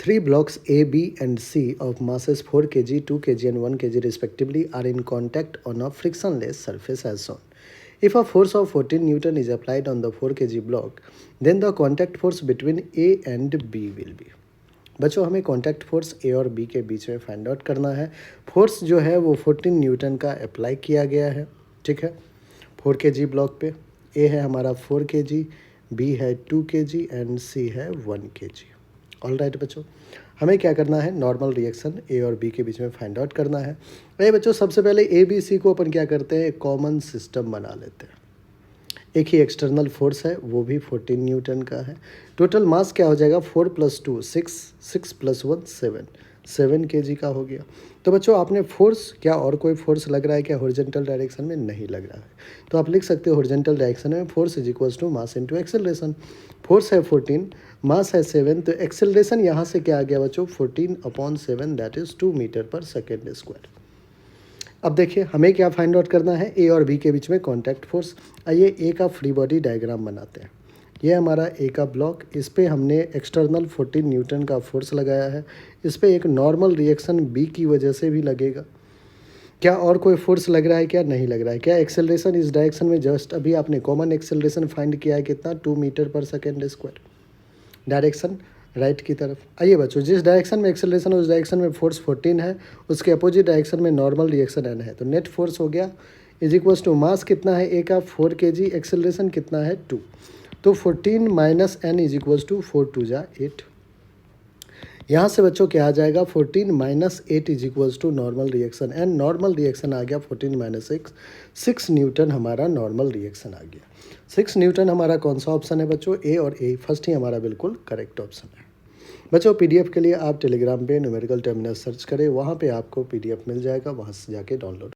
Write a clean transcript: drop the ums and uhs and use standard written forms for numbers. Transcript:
Three blocks A, B, and C of masses 4 kg, 2 kg, and 1 kg respectively are in contact on a frictionless surface as shown. If a force of 14 Newton is applied on the 4 kg block, then the contact force between A and B will be. बच्चों हमें contact force ए और B के बीच में find out करना है। Force जो है वो 14 न्यूटन का अप्लाई किया गया है, ठीक है, 4 kg ब्लॉक पे। ए है हमारा 4 kg, बी है 2 kg एंड सी है 1 kg। ऑल राइट बच्चों, हमें क्या करना है, नॉर्मल रिएक्शन ए और बी के बीच में फाइंड आउट करना है। भाई बच्चों सबसे पहले ए बी सी को अपन क्या करते हैं, एक कॉमन सिस्टम बना लेते हैं। एक ही एक्सटर्नल फोर्स है, वो भी 14 न्यूटन का है। टोटल मास क्या हो जाएगा, 4 + 2 6, 6 + 1 7 kg का हो गया। तो बच्चों आपने फोर्स, क्या और कोई फोर्स लग रहा है क्या हॉरिजॉन्टल डायरेक्शन में, नहीं लग रहा है, तो आप लिख सकते हो हॉरिजॉन्टल डायरेक्शन में फोर्स = मास × एक्सेलरेशन। फोर्स है 14, मास है 7, तो एक्सेलरेशन यहाँ से क्या आ गया बच्चों, 14/7 दैट इज़ 2 मीटर/सेकेंड स्क्वायर। अब देखिए हमें क्या फाइंड आउट करना है, ए और बी के बीच में कॉन्टैक्ट फोर्स। आइए ए का फ्री बॉडी डायग्राम बनाते हैं। ये हमारा ए का ब्लॉक, इस पे हमने एक्सटर्नल 14 न्यूटन का फोर्स लगाया है। इस पे एक नॉर्मल रिएक्शन बी की वजह से भी लगेगा। क्या और कोई फोर्स लग रहा है क्या, नहीं लग रहा है। क्या एक्सेलरेशन इस डायरेक्शन में, जस्ट अभी आपने कॉमन एक्सेलरेशन फाइंड किया है कितना, 2 मीटर/सेकेंड स्क्वायर, डायरेक्शन राइट की तरफ। आइए बच्चों, जिस डायरेक्शन में एक्सेलरेशन उस डायरेक्शन में फोर्स 14 है, उसके अपोजिट डायरेक्शन में नॉर्मल रिएक्शन एन है, तो नेट फोर्स हो गया = मास कितना है ए का 4 kg, एक्सेलरेशन कितना है 2, तो 14 - n = 4 × 2 = 8। यहाँ से बच्चों क्या आ जाएगा, 14 - 8 = normal reaction and normal reaction आ गया 14 - 6 न्यूटन हमारा नॉर्मल रिएक्शन आ गया। 6 न्यूटन हमारा कौन सा ऑप्शन है बच्चों, ए, और ए फर्स्ट ही हमारा बिल्कुल करेक्ट ऑप्शन है। बच्चों पीडीएफ के लिए आप टेलीग्राम पे न्यूमेरिकल टर्मिनल सर्च करें, वहाँ पे आपको पीडीएफ मिल जाएगा, वहाँ से जाके डाउनलोड